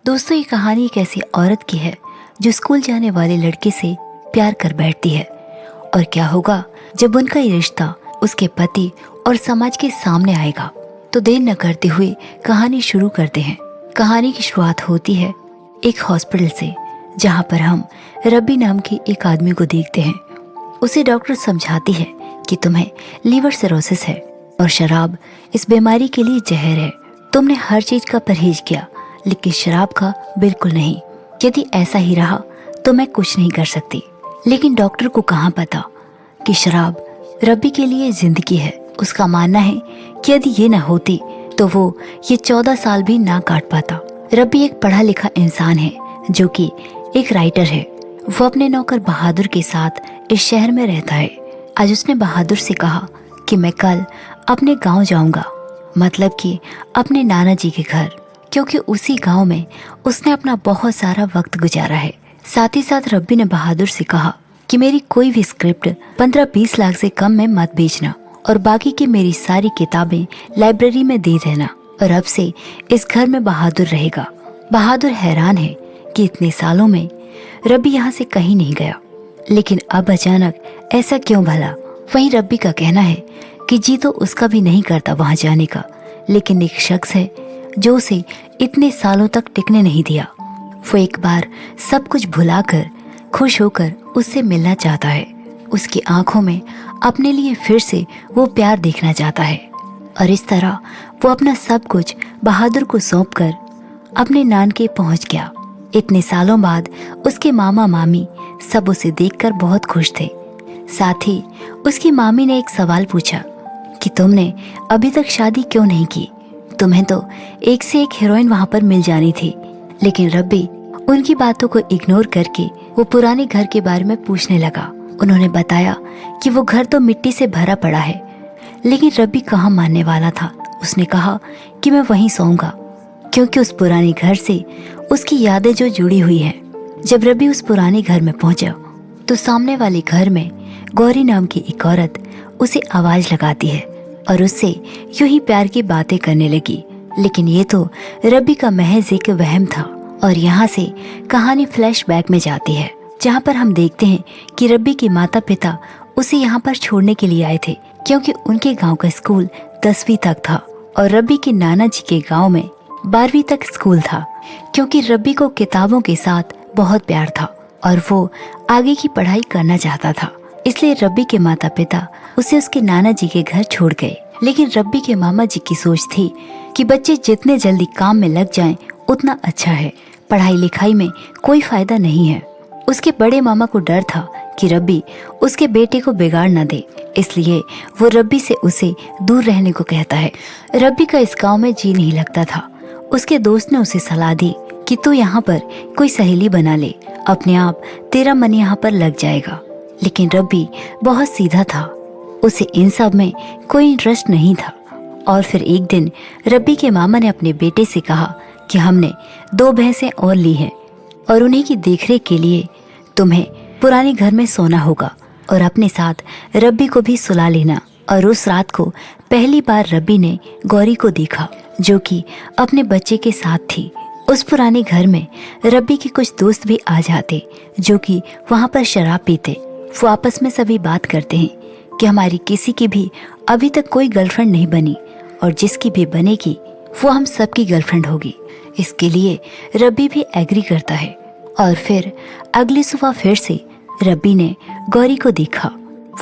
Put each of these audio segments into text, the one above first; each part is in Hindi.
दोस्तों, ये कहानी एक ऐसी औरत की है जो स्कूल जाने वाले लड़के से प्यार कर बैठती है। और क्या होगा जब उनका ये रिश्ता उसके पति और समाज के सामने आएगा। तो देर न करते हुए कहानी शुरू करते हैं। कहानी की शुरुआत होती है एक हॉस्पिटल से, जहाँ पर हम रब्बी नाम के एक आदमी को देखते हैं। उसे डॉक्टर समझाती है कि तुम्हें लीवर सिरोसिस है और शराब इस बीमारी के लिए जहर है। तुमने हर चीज का परहेज किया, लेकिन शराब का बिल्कुल नहीं। यदि ऐसा ही रहा तो मैं कुछ नहीं कर सकती। लेकिन डॉक्टर को कहाँ पता कि शराब रब्बी के लिए जिंदगी है। उसका मानना है कि यदि ये न होती तो वो ये 14 साल भी ना काट पाता। रब्बी एक पढ़ा लिखा इंसान है जो कि एक राइटर है। वो अपने नौकर बहादुर के साथ इस शहर में रहता है। आज उसने बहादुर से कहा कि मैं कल अपने गांव जाऊंगा, मतलब कि अपने नाना जी के घर, क्योंकि उसी गांव में उसने अपना बहुत सारा वक्त गुजारा है। साथ ही साथ रब्बी ने बहादुर से कहा कि मेरी कोई भी स्क्रिप्ट 15-20 लाख से कम में मत बेचना और बाकी की मेरी सारी किताबें लाइब्रेरी में दे देना। और अब से इस घर में बहादुर रहेगा। बहादुर हैरान है कि इतने सालों में रब्बी यहाँ से कहीं नहीं गया, लेकिन अब अचानक ऐसा क्यों भला। वहीं रब्बी का कहना है कि जी तो उसका भी नहीं करता वहां जाने का, लेकिन एक शख्स है जो उसे इतने सालों तक टिकने नहीं दिया। वो एक बार सब कुछ भुलाकर खुश होकर उससे मिलना चाहता है। उसकी आंखों में अपने लिए फिर से वो प्यार देखना चाहता है। और इस तरह वो अपना सब कुछ बहादुर को सौंपकर अपने नानके पहुंच गया। इतने सालों बाद उसके मामा मामी सब उसे देखकर बहुत खुश थे। साथ ही उसकी मामी ने एक सवाल पूछा कि तुमने अभी तक शादी क्यों नहीं की? तुम्हें तो एक से एक हीरोइन वहां पर मिल जानी थी। लेकिन रब्बी उनकी बातों को इग्नोर करके वो पुराने घर के बारे में पूछने लगा। उन्होंने बताया कि वो घर तो मिट्टी से भरा पड़ा है, लेकिन रब्बी कहाँ मानने वाला था। उसने कहा कि मैं वहीं सोऊंगा, क्योंकि उस पुराने घर से उसकी यादें जो जुड़ी हुई हैं। जब रब्बी उस पुराने घर में पहुंचा तो सामने वाले घर में गौरी नाम की एक औरत उसे आवाज लगाती है और उससे यूं ही प्यार की बातें करने लगी। लेकिन ये तो रब्बी का महज एक वहम था। और यहाँ से कहानी फ्लैशबैक में जाती है, जहाँ पर हम देखते हैं कि रब्बी के माता पिता उसे यहाँ पर छोड़ने के लिए आए थे, क्योंकि उनके गांव का स्कूल 10वीं तक था और रब्बी के नाना जी के गांव में 12वीं तक स्कूल था। क्योंकि रब्बी को किताबों के साथ बहुत प्यार था और वो आगे की पढ़ाई करना चाहता था, इसलिए रब्बी के माता पिता उसे उसके नाना जी के घर छोड़ गए। लेकिन रब्बी के मामा जी की सोच थी कि बच्चे जितने जल्दी काम में लग जाएं उतना अच्छा है, पढ़ाई लिखाई में कोई फायदा नहीं है। उसके बड़े मामा को डर था कि रब्बी उसके बेटे को बिगाड़ न दे, इसलिए वो रब्बी से उसे दूर रहने को कहता है। रब्बी का इस गांव में जी नहीं लगता था। उसके दोस्त ने उसे सलाह दी कि तू यहाँ पर कोई सहेली बना ले, अपने आप तेरा मन यहाँ पर लग जाएगा। लेकिन रब्बी बहुत सीधा था, उसे इन सब में कोई इंटरेस्ट नहीं था। और फिर एक दिन रब्बी के मामा ने अपने बेटे से कहा कि हमने 2 भैंसें और ली हैं और उन्हीं की देखरेख के लिए तुम्हें पुराने घर में सोना होगा और अपने साथ रब्बी को भी सुला लेना। और उस रात को पहली बार रब्बी ने गौरी को देखा, जो कि अपने बच्चे के साथ थी। उस पुराने घर में रब्बी के कुछ दोस्त भी आ जाते, जो कि वहाँ पर शराब पीते। वो आपस में सभी बात करते हैं कि हमारी किसी की भी अभी तक कोई गर्लफ्रेंड नहीं बनी और जिसकी भी बनेगी वो हम सबकी गर्लफ्रेंड होगी। इसके लिए रब्बी भी एग्री करता है। और फिर अगली सुबह फिर से रब्बी ने गौरी को देखा।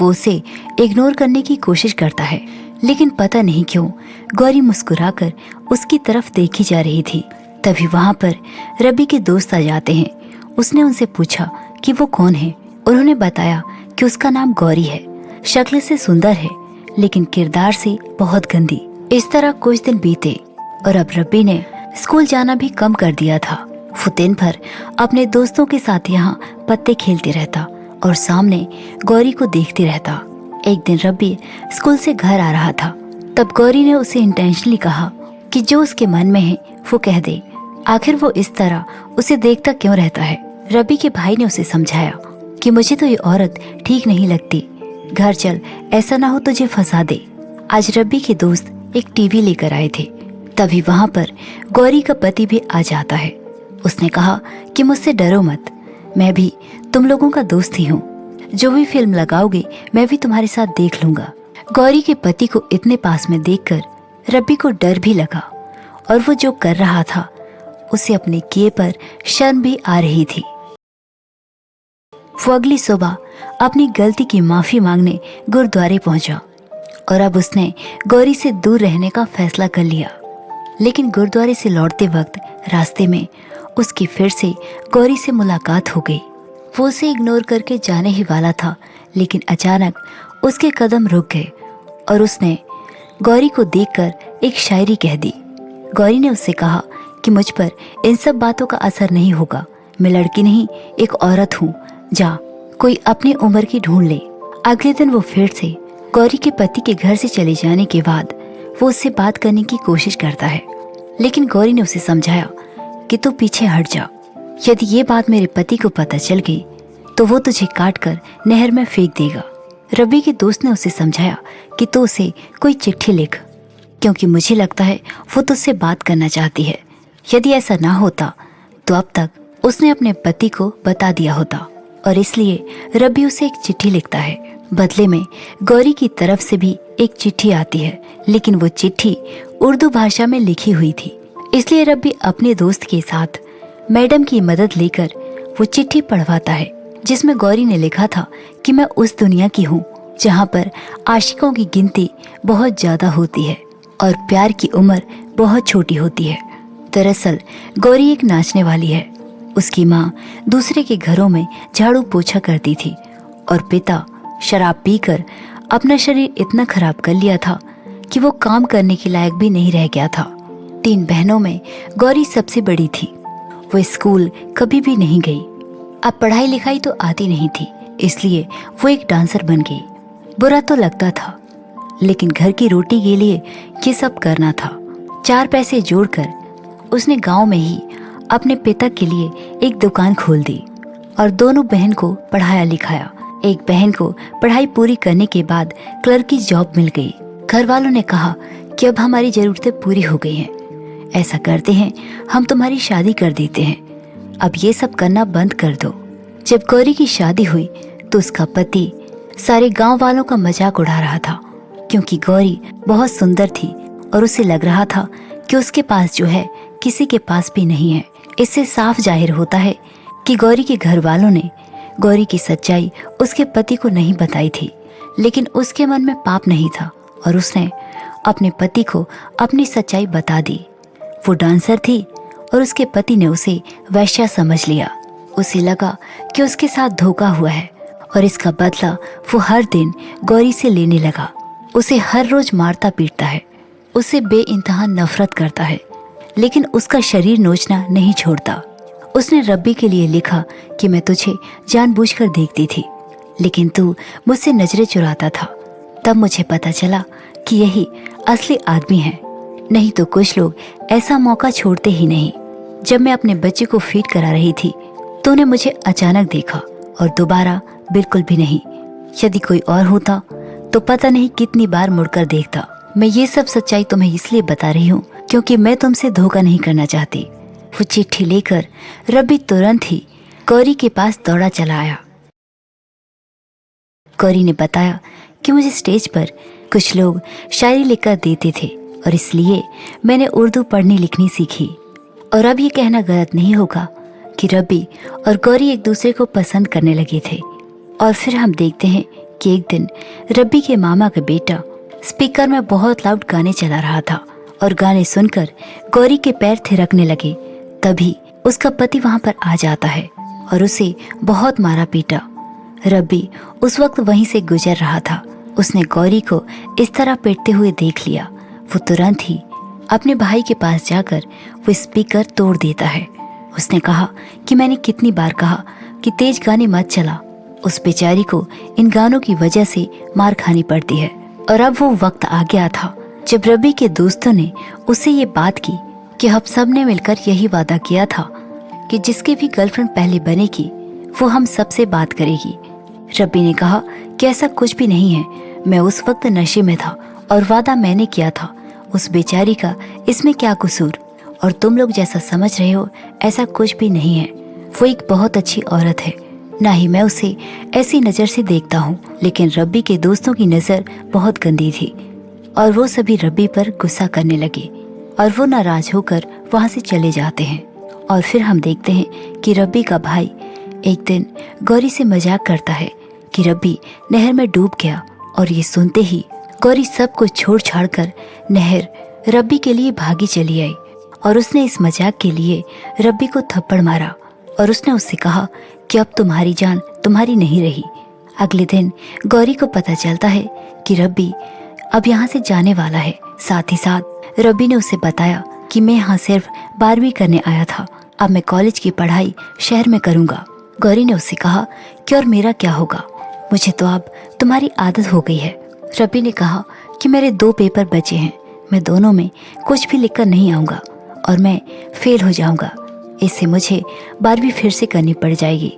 वो उसे इग्नोर करने की कोशिश करता है, लेकिन पता नहीं क्यों गौरी मुस्कुराकर उसकी तरफ देखी जा रही थी। तभी वहाँ पर रब्बी के दोस्त आ जाते हैं। उसने उनसे पूछा कि वो कौन है। उन्होंने बताया कि उसका नाम गौरी है, शक्ल से सुंदर है लेकिन किरदार से बहुत गंदी। इस तरह कुछ दिन बीते और अब रब्बी ने स्कूल जाना भी कम कर दिया था। वो दिन भर अपने दोस्तों के साथ यहाँ पत्ते खेलते रहता और सामने गौरी को देखते रहता। एक दिन रब्बी स्कूल से घर आ रहा था, तब गौरी ने उसे इंटेंशनली कहा कि जो उसके मन में है वो कह दे, आखिर वो इस तरह उसे देखता क्यों रहता है। रब्बी के भाई ने उसे समझाया कि मुझे तो ये औरत ठीक नहीं लगती, घर चल, ऐसा ना हो तुझे फंसा दे। आज रब्बी के दोस्त एक टीवी लेकर आए थे। तभी वहाँ पर गौरी का पति भी आ जाता है। उसने कहा कि मुझसे डरो मत, मैं भी तुम लोगों का दोस्त ही हूँ। जो भी फिल्म लगाओगे मैं भी तुम्हारे साथ देख लूंगा। गौरी के पति को इतने पास में देखकर रब्बी को डर भी लगा और वो जो कर रहा था उसे अपने किए पर शर्म भी आ रही थी। वो अगली सुबह अपनी गलती की माफी मांगने गुरुद्वारे पहुंचा और अब उसने गौरी से दूर रहने का फैसला कर लिया। लेकिन गुरुद्वारे से लौटते वक्त रास्ते में उसकी फिर से गौरी से मुलाकात हो गई। वो उसे इग्नोर करके जाने ही वाला था, लेकिन अचानक उसके कदम रुक गए और उसने गौरी को देखकर एक शायरी कह दी। गौरी ने उससे कहा कि मुझ पर इन सब बातों का असर नहीं होगा, मैं लड़की नहीं एक औरत हूँ, जा कोई अपनी उम्र की ढूंढ ले। अगले दिन वो फिर से गौरी के पति के घर से चले जाने के बाद वो उससे बात करने की कोशिश करता है, लेकिन गौरी ने उसे समझाया कि तू पीछे हट जा, यदि ये बात मेरे पति को पता चल गई तो वो तुझे काट कर नहर में फेंक देगा। रब्बी के दोस्त ने उसे समझाया कि तू उसे कोई चिट्ठी लिख, क्योंकि मुझे लगता है वो तुझसे बात करना चाहती है। यदि ऐसा ना होता तो अब तक उसने अपने पति को बता दिया होता, और इसलिए रब्बी उसे एक चिट्ठी लिखता है। बदले में गौरी की तरफ से भी एक चिट्ठी आती है, लेकिन वो चिट्ठी उर्दू भाषा में लिखी हुई थी। इसलिए रब्बी अपने दोस्त के साथ मैडम की मदद लेकर वो चिट्ठी पढ़वाता है, जिसमें गौरी ने लिखा था कि मैं उस दुनिया की हूँ जहाँ पर आशिकों की गिनती बहुत ज्यादा होती है और प्यार की उम्र बहुत छोटी होती है। दरअसल गौरी एक नाचने वाली है। उसकी माँ दूसरे के घरों में झाड़ू पोछा करती थी और पिता शराब पीकर अपना शरीर इतना खराब कर लिया था कि वो काम करने के लायक भी नहीं रह गया था। 3 बहनों में गौरी सबसे बड़ी थी। वो स्कूल कभी भी नहीं गई। अब पढ़ाई लिखाई तो आती नहीं थी, इसलिए वो एक डांसर बन गई। बुरा तो लगता था, लेकिन घर की रोटी के लिए ये सब करना था। 4 पैसे जोड़कर उसने गांव में ही अपने पिता के लिए एक दुकान खोल दी और दोनों बहन को पढ़ाया लिखाया। एक बहन को पढ़ाई पूरी करने के बाद क्लर्क की जॉब मिल गई। घर वालों ने कहा कि अब हमारी जरूरतें पूरी हो गई हैं, ऐसा करते हैं हम तुम्हारी शादी कर देते हैं, अब ये सब करना बंद कर दो। जब गौरी की शादी हुई तो उसका पति सारे गांव वालों का मजाक उड़ा रहा था, क्योंकि गौरी बहुत सुंदर थी और उसे लग रहा था कि उसके पास जो है किसी के पास भी नहीं है। इससे साफ जाहिर होता है कि गौरी के घर वालों ने गौरी की सच्चाई उसके पति को नहीं बताई थी, लेकिन उसके मन में पाप नहीं था और उसने अपने पति को अपनी सच्चाई बता दी। वो डांसर थी और उसके पति ने उसे वैश्या समझ लिया। उसे लगा कि उसके साथ धोखा हुआ है और इसका बदला वो हर दिन गौरी से लेने लगा। उसे हर रोज मारता पीटता है, उससे बेइंतहा नफरत करता है, लेकिन उसका शरीर नोचना नहीं छोड़ता। उसने रब्बी के लिए लिखा कि मैं तुझे जानबूझकर देखती थी, लेकिन तू मुझसे नजरें चुराता था। तब मुझे पता चला कि यही असली आदमी है, नहीं तो कुछ लोग ऐसा मौका छोड़ते ही नहीं। जब मैं अपने बच्चे को फीड करा रही थी तूने मुझे अचानक देखा और दोबारा बिल्कुल भी नहीं। यदि कोई और होता तो पता नहीं कितनी बार मुड़कर देखता। मैं ये सब सच्चाई तुम्हें इसलिए बता रही हूँ क्योंकि मैं तुमसे धोखा नहीं करना चाहती। वो चिट्ठी लेकर रब्बी तुरंत ही गौरी के पास दौड़ा चला आया। गौरी ने बताया कि मुझे स्टेज पर कुछ लोग शायरी लिखकर देते थे और इसलिए मैंने उर्दू पढ़नी लिखनी सीखी। और अब ये कहना गलत नहीं होगा कि रब्बी और गौरी एक दूसरे को पसंद करने लगे थे। और फिर हम देखते हैं कि एक दिन रब्बी के मामा का बेटा स्पीकर में बहुत लाउड गाने चला रहा था और गाने सुनकर गौरी के पैर थिरकने लगे। तभी उसका पति वहां पर आ जाता है और उसे बहुत मारा पीटा। रब्बी उस वक्त वहीं से गुजर रहा था। उसने गौरी को इस तरह पीटते हुए देख लिया। वो तुरंत ही अपने भाई के पास जाकर वो स्पीकर तोड़ देता है। उसने कहा कि मैंने कितनी बार कहा कि तेज गाने मत चला। उस बेचारी को इन गानों की वजह से मार खानी पड़ती है। और अब वो वक्त आ गया था जब रब्बी के दोस्तों ने उससे ये बात की कि हम सब ने मिलकर यही वादा किया था कि जिसकी भी गर्लफ्रेंड पहले बनेगी वो हम सबसे बात करेगी। रब्बी ने कहा कि ऐसा कुछ भी नहीं है, मैं उस वक्त नशे में था और वादा मैंने किया था, उस बेचारी का इसमें क्या कसूर। और तुम लोग जैसा समझ रहे हो ऐसा कुछ भी नहीं है। वो एक बहुत अच्छी औरत है, ना ही मैं उसे ऐसी नज़र से देखता हूँ, लेकिन रब्बी के दोस्तों की नज़र बहुत गंदी थी और वो सभी रब्बी पर गुस्सा करने लगे और वो नाराज होकर वहाँ से चले जाते हैं। और फिर हम देखते हैं कि रब्बी का भाई एक दिन गौरी से मजाक करता है कि रब्बी नहर में डूब गया, और ये सुनते ही गौरी सब कुछ छोड़ छाड़ कर नहर रब्बी के लिए भागी चली आई और उसने इस मजाक के लिए रब्बी को थप्पड़ मारा और उसने उससे कहा कि अब तुम्हारी जान तुम्हारी नहीं रही। अगले दिन गौरी को पता चलता है कि रब्बी अब यहाँ से जाने वाला है। साथ ही साथ रब्बी ने उसे बताया कि मैं यहाँ सिर्फ 12वीं करने आया था, अब मैं कॉलेज की पढ़ाई शहर में करूँगा। गौरी ने उससे कहा कि और मेरा क्या होगा, मुझे तो अब तुम्हारी आदत हो गई है। रब्बी ने कहा कि मेरे 2 पेपर बचे हैं, मैं दोनों में कुछ भी लिखकर नहीं आऊँगा और मैं फेल हो जाऊँगा। इससे मुझे 12वीं फिर से करनी पड़ जाएगी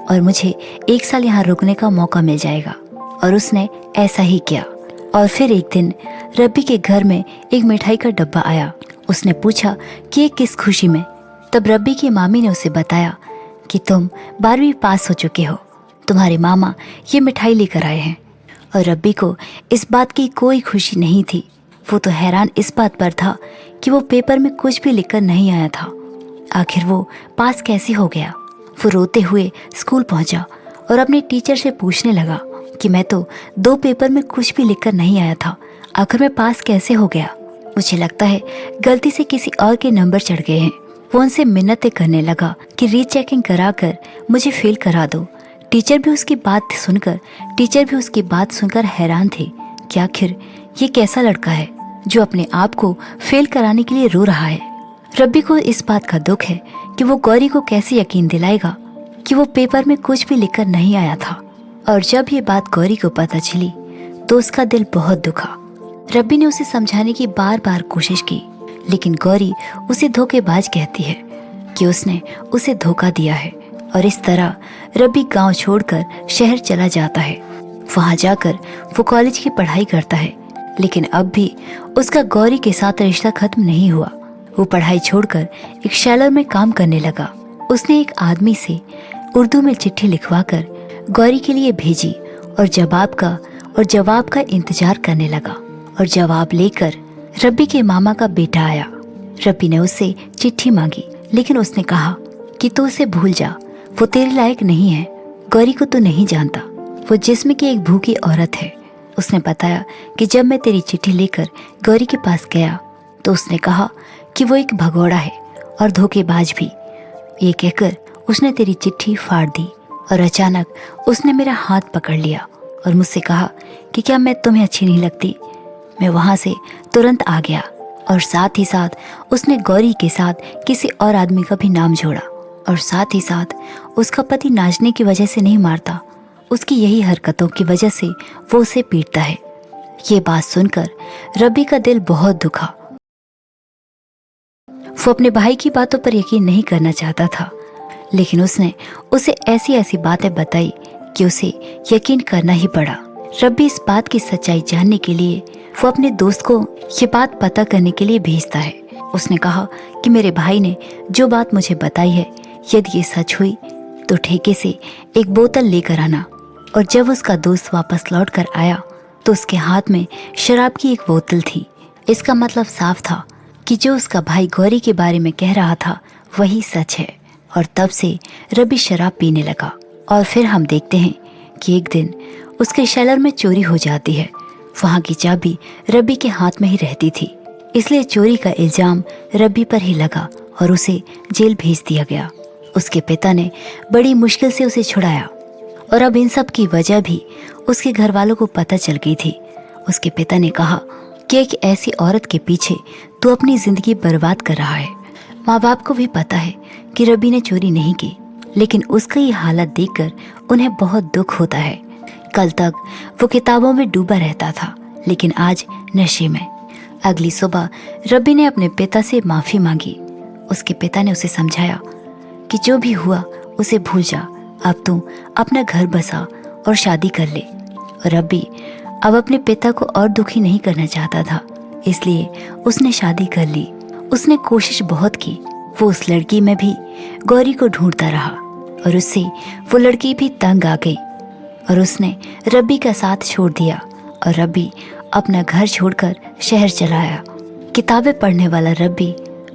और मुझे 1 साल यहाँ रुकने का मौका मिल जाएगा। और उसने ऐसा ही किया। और फिर एक दिन रब्बी के घर में एक मिठाई का डब्बा आया। उसने पूछा कि ये किस खुशी में। तब रब्बी की मामी ने उसे बताया कि तुम 12वीं पास हो चुके हो, तुम्हारे मामा ये मिठाई लेकर आए हैं। और रब्बी को इस बात की कोई खुशी नहीं थी। वो तो हैरान इस बात पर था कि वो पेपर में कुछ भी लिखकर नहीं आया था। आखिर वो पास कैसे हो गया। वो रोते हुए स्कूल पहुंचा और अपने टीचर से पूछने लगा कि मैं तो 2 पेपर में कुछ भी लिखकर नहीं आया था, आखिर मैं पास कैसे हो गया। मुझे लगता है गलती से किसी और के नंबर चढ़ गए हैं। वो उनसे मिन्नतें करने लगा कि रीचेकिंग कराकर मुझे फेल करा दो। टीचर भी उसकी बात सुनकर हैरान थे कि आखिर ये कैसा लड़का है जो अपने आप को फेल कराने के लिए रो रहा है। रब्बी को इस बात का दुख है कि वो गौरी को कैसे यकीन दिलाएगा कि वो पेपर में कुछ भी लिखकर नहीं आया था। और जब ये बात गौरी को पता चली तो उसका दिल बहुत दुखा। रब्बी ने उसे समझाने की बार बार कोशिश की, लेकिन गौरी उसे धोखेबाज कहती है कि उसने उसे धोखा दिया है। और इस तरह रब्बी गांव छोड़कर शहर चला जाता है। वहां जाकर वो कॉलेज की पढ़ाई करता है, लेकिन अब भी उसका गौरी के साथ रिश्ता खत्म नहीं हुआ। वो पढ़ाई छोड़कर एक शैलर में काम करने लगा। उसने एक आदमी से उर्दू में चिट्ठी लिखवाकर गौरी के लिए भेजी और जवाब का इंतजार करने लगा। और जवाब लेकर रब्बी के मामा का बेटा आया। रब्बी ने उससे चिट्ठी मांगी, लेकिन उसने कहा कि तू उसे भूल जा, वो तेरे लायक नहीं है। गौरी को तू नहीं जानता, वो जिस्म की एक भूखी औरत है। उसने बताया कि जब मैं तेरी चिट्ठी लेकर गौरी के पास गया तो उसने कहा कि वो एक भगोड़ा है और धोखेबाज भी। ये कहकर उसने तेरी चिट्ठी फाड़ दी और अचानक उसने मेरा हाथ पकड़ लिया और मुझसे कहा कि क्या मैं तुम्हें अच्छी नहीं लगती। मैं वहाँ से तुरंत आ गया और साथ ही साथ उसने गौरी के साथ किसी और आदमी का भी नाम जोड़ा। और साथ ही साथ उसका पति नाचने की वजह से नहीं मारता, उसकी यही हरकतों की वजह से वो उसे पीटता है। ये बात सुनकर रब्बी का दिल बहुत दुखा। वो अपने भाई की बातों पर यकीन नहीं करना चाहता था, लेकिन उसने उसे ऐसी ऐसी बातें बताई कि उसे यकीन करना ही पड़ा। रब्बी इस बात की सच्चाई जानने के लिए वो अपने दोस्त को ये बात पता करने के लिए भेजता है। उसने कहा कि मेरे भाई ने जो बात मुझे बताई है, यदि ये सच हुई तो ठेके से एक बोतल लेकर आना। और जब उसका दोस्त वापस लौट कर आया तो उसके हाथ में शराब की एक बोतल थी। इसका मतलब साफ था कि जो उसका भाई गौरी के बारे में कह रहा था वही सच है। और तब से रब्बी शराब पीने लगा। और फिर हम देखते हैं कि एक दिन उसके शैलर में चोरी हो जाती है। वहाँ की चाबी रब्बी के हाथ में ही रहती थी, इसलिए चोरी का इल्जाम रब्बी पर ही लगा और उसे जेल भेज दिया गया। उसके पिता ने बड़ी मुश्किल से उसे छुड़ाया और अब इन सब की वजह भी उसके घर वालों को पता चल गई थी। उसके पिता ने कहा कि एक ऐसी औरत के पीछे तू अपनी जिंदगी बर्बाद कर रहा है। माँ बाप को भी पता है कि रब्बी ने चोरी नहीं की, लेकिन उसका ये हालत देखकर उन्हें बहुत दुख होता है। कल तक वो किताबों में डूबा रहता था, लेकिन आज नशे में। अगली सुबह रब्बी ने अपने पिता से माफ़ी मांगी। उसके पिता ने उसे समझाया कि जो भी हुआ उसे भूल जा, अब तू अपना घर बसा और शादी कर ले। और रब्बी अब अपने पिता को और दुखी नहीं करना चाहता था, इसलिए उसने शादी कर ली उसने कोशिश बहुत की। वो उस लड़की में भी गौरी को ढूंढता रहा और उससे वो लड़की भी तंग आ गई और उसने रब्बी का साथ छोड़ दिया और रब्बी अपना घर छोड़कर शहर चला आया। किताबें पढ़ने वाला रब्बी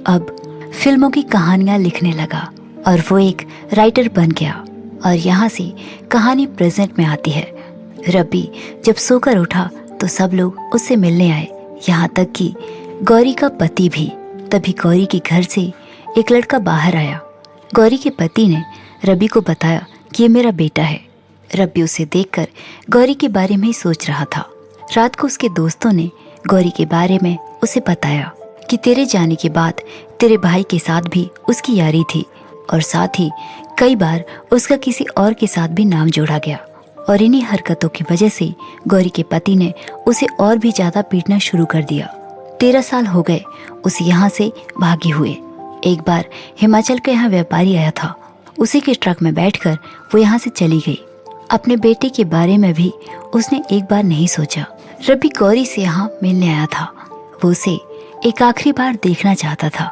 अब फिल्मों की कहानियां लिखने लगा और वो एक राइटर बन गया और यहाँ से कहानी प्रेजेंट में आती है। रब्बी जब सोकर उठा तो सब लोग उससे मिलने आए, यहाँ तक कि गौरी का पति भी। तभी गौरी के घर से एक लड़का बाहर आया। गौरी के पति ने रब्बी को बताया कि ये मेरा बेटा है। रब्बी उसे देखकर गौरी के बारे में ही सोच रहा था। रात को उसके दोस्तों ने गौरी के बारे में उसे बताया कि तेरे जाने के बाद तेरे भाई के साथ भी उसकी यारी थी और साथ ही कई बार उसका किसी और के साथ भी नाम जोड़ा गया और इन्हीं हरकतों की वजह से गौरी के पति ने उसे और भी ज्यादा पीटना शुरू कर दिया। 13 साल हो गए उसे यहाँ से भागे हुए। एक बार हिमाचल के यहाँ व्यापारी आया था, उसी के ट्रक में बैठकर वो यहाँ से चली गई। अपने बेटे के बारे में भी उसने एक बार नहीं सोचा। रब्बी गौरी से यहाँ मिलने आया था। वो उसे एक आखिरी बार देखना चाहता था,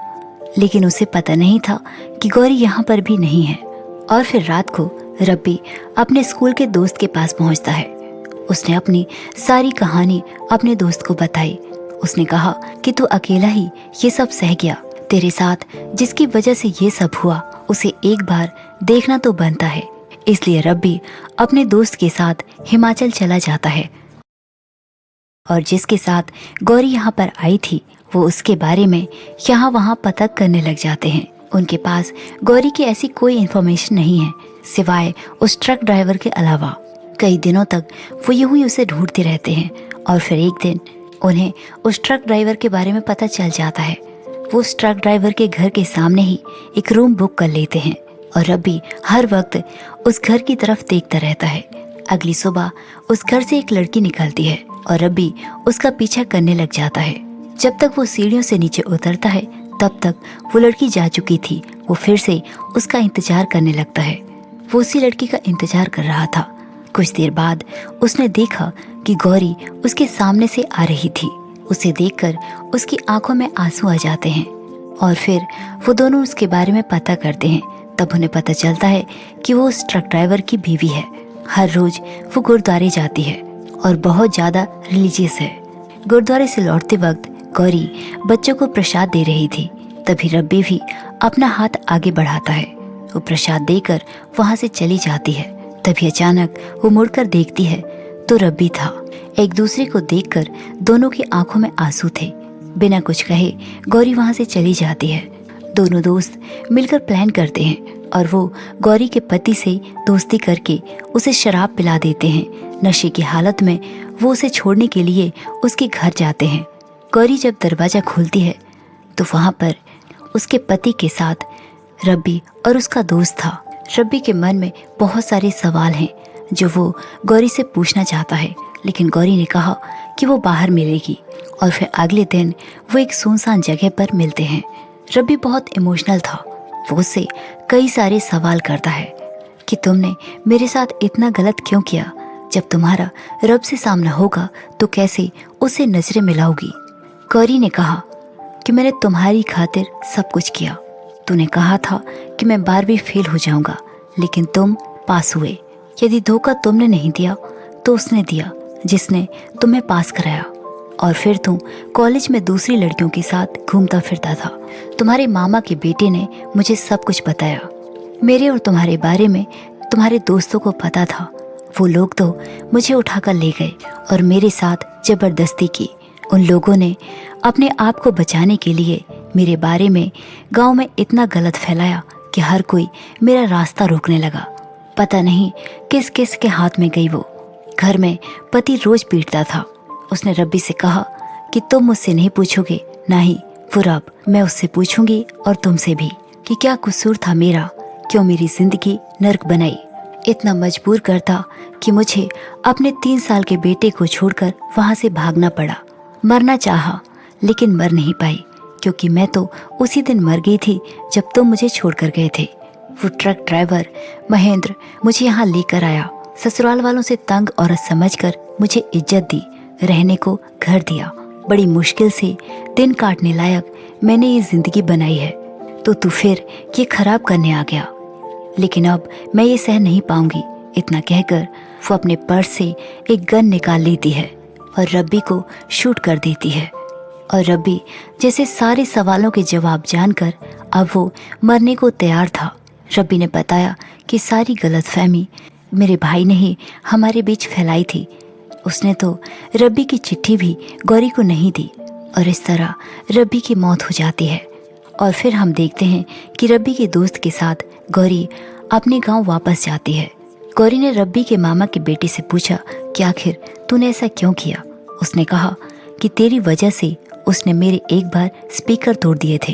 लेकिन उसे पता नहीं था कि गौरी यहाँ पर भी नहीं है। और फिर रात को रब्बी अपने स्कूल के दोस्त के पास पहुँचता है। उसने अपनी सारी कहानी अपने दोस्त को बताई। उसने कहा कि तू अकेला ही ये सब सह गया, तेरे साथ जिसकी वजह से ये सब हुआ उसे एक बार देखना तो बनता है। इसलिए रब्बी अपने दोस्त के साथ हिमाचल चला जाता है और जिसके साथ गौरी यहाँ पर आई थी वो उसके बारे में यहाँ वहाँ पता करने लग जाते हैं। उनके पास गौरी की ऐसी कोई इन्फॉर्मेशन नहीं है सिवाय उस ट्रक ड्राइवर के अलावा। कई दिनों तक वो यूं ही उसे ढूंढते रहते हैं और फिर एक दिन उन्हें उस ट्रक ड्राइवर के बारे में पता चल जाता है। वो उस ट्रक ड्राइवर के घर के सामने ही एक रूम बुक कर लेते हैं और रब्बी हर वक्त उस घर की तरफ देखता रहता है। अगली सुबह उस घर से एक लड़की निकलती है और रब्बी उसका पीछा करने लग जाता है। जब तक वो सीढ़ियों से नीचे उतरता है तब तक वो लड़की जा चुकी थी। वो फिर से उसका इंतजार करने लगता है। वो उसी लड़की का इंतजार कर रहा था। कुछ देर बाद उसने देखा कि गौरी उसके सामने से आ रही थी। उसे देखकर उसकी आंखों में आंसू आ जाते हैं और फिर वो दोनों उसके बारे में पता करते हैं। तब उन्हें पता चलता है कि वो उस ट्रक ड्राइवर की बीवी है। हर रोज वो गुरुद्वारे जाती है और बहुत ज्यादा रिलीजियस है। गुरुद्वारे से लौटते वक्त गौरी बच्चों को प्रसाद दे रही थी। तभी रब्बी भी अपना हाथ आगे बढ़ाता है। वो प्रसाद देकर वहां से चली जाती है। तभी अचानक वो मुड़कर देखती है तो रब्बी था। एक दूसरे को देखकर दोनों की आंखों में आंसू थे। बिना कुछ कहे गौरी वहां से चली जाती है। दोनों दोस्त मिलकर प्लान करते हैं और वो गौरी के पति से दोस्ती करके उसे शराब पिला देते हैं। नशे की हालत में वो उसे छोड़ने के लिए उसके घर जाते हैं। गौरी जब दरवाजा खोलती है तो वहां पर उसके पति के साथ रब्बी और उसका दोस्त था। रब्बी के मन में बहुत सारे सवाल हैं जो वो गौरी से पूछना चाहता है, लेकिन गौरी ने कहा कि वो बाहर मिलेगी। और फिर अगले दिन वो एक सुनसान जगह पर मिलते हैं। रब्बी बहुत इमोशनल था। वो उससे कई सारे सवाल करता है कि तुमने मेरे साथ इतना गलत क्यों किया? जब तुम्हारा रब से सामना होगा तो कैसे उसे नजरें मिलाओगी? गौरी ने कहा कि मैंने तुम्हारी खातिर सब कुछ किया। तूने कहा था कि मैं 12वीं फेल हो जाऊंगा, लेकिन तुम पास हुए। यदि धोखा तुमने नहीं दिया तो उसने दिया जिसने तुम्हें पास कराया। और फिर तुम कॉलेज में दूसरी लड़कियों के साथ घूमता फिरता था। तुम्हारे मामा के बेटे ने मुझे सब कुछ बताया। मेरे और तुम्हारे बारे में तुम्हारे दोस्तों को पता था। वो लोग तो मुझे उठाकर ले गए और मेरे साथ जबरदस्ती की। उन लोगों ने अपने आप को बचाने के लिए मेरे बारे में गांव में इतना गलत फैलाया कि हर कोई मेरा रास्ता रोकने लगा। पता नहीं किस किस के हाथ में गई वो। घर में पति रोज पीटता था। उसने रब्बी से कहा कि तुम मुझसे नहीं पूछोगे, ना ही वो रब। मैं उससे पूछूंगी और तुमसे भी कि क्या कसूर था मेरा, क्यों मेरी जिंदगी नर्क बनाई। इतना मजबूर करता कि मुझे अपने 3 साल के बेटे को छोड़कर वहां से भागना पड़ा। मरना चाहा लेकिन मर नहीं पाई, क्योंकि मैं तो उसी दिन मर गई थी जब तुम मुझे छोड़कर गए थे। वो ट्रक ड्राइवर महेंद्र मुझे यहाँ लेकर आया। ससुराल वालों से तंग औरत समझकर मुझे इज्जत दी, रहने को घर दिया। बड़ी मुश्किल से दिन काटने लायक मैंने ये जिंदगी बनाई है, तो तू फिर ये खराब करने आ गया। लेकिन अब मैं ये सह नहीं पाऊंगी। इतना कहकर वो अपने पर्स से एक गन निकाल लेती है और रब्बी को शूट कर देती है। और रब्बी जैसे सारे सवालों के जवाब जानकर अब वो मरने को तैयार था। रब्बी ने बताया कि सारी गलतफहमी मेरे भाई ने ही हमारे बीच फैलाई थी। उसने तो रब्बी की चिट्ठी भी गौरी को नहीं दी और इस तरह रब्बी की मौत हो जाती है। और फिर हम देखते हैं कि रब्बी के दोस्त के साथ गौरी अपने गांव वापस जाती है। गौरी ने रब्बी के मामा के बेटे से पूछा कि आखिर तूने ऐसा क्यों किया। उसने कहा कि तेरी वजह से उसने मेरे एक बार स्पीकर तोड़ दिए थे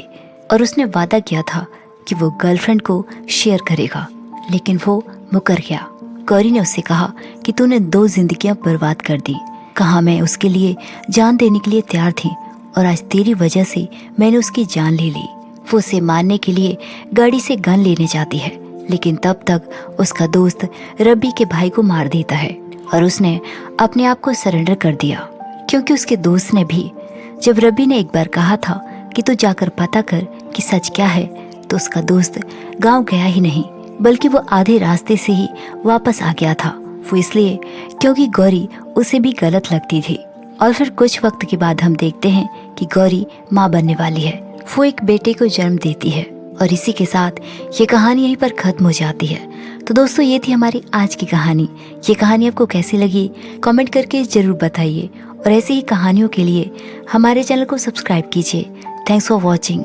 और उसने वादा किया था कि वो गर्लफ्रेंड को शेयर करेगा, लेकिन वो मुकर गया। गौरी ने उससे कहा कि तूने 2 जिंदगियां बर्बाद कर दी। कहा मैं उसके लिए जान देने के लिए तैयार थी और आज तेरी वजह से मैंने उसकी जान ले ली। वो उसे मारने के लिए गाड़ी से गन लेने जाती है, लेकिन तब तक उसका दोस्त रब्बी के भाई को मार देता है और उसने अपने आप को सरेंडर कर दिया, क्योंकि उसके दोस्त ने भी जब रब्बी ने एक बार कहा था कि तू जाकर पता कर कि सच क्या है, तो उसका दोस्त गांव गया ही नहीं, बल्कि वो आधे रास्ते से ही वापस आ गया था। वो इसलिए क्योंकि गौरी उसे भी गलत लगती थी। और फिर कुछ वक्त के बाद हम देखते हैं कि गौरी माँ बनने वाली है। वो एक बेटे को जन्म देती है और इसी के साथ ये कहानी यहीं पर खत्म हो जाती है। तो दोस्तों, ये थी हमारी आज की कहानी। ये कहानी आपको कैसी लगी कमेंट करके जरूर बताइए और ऐसी ही कहानियों के लिए हमारे चैनल को सब्सक्राइब कीजिए। Thanks for watching.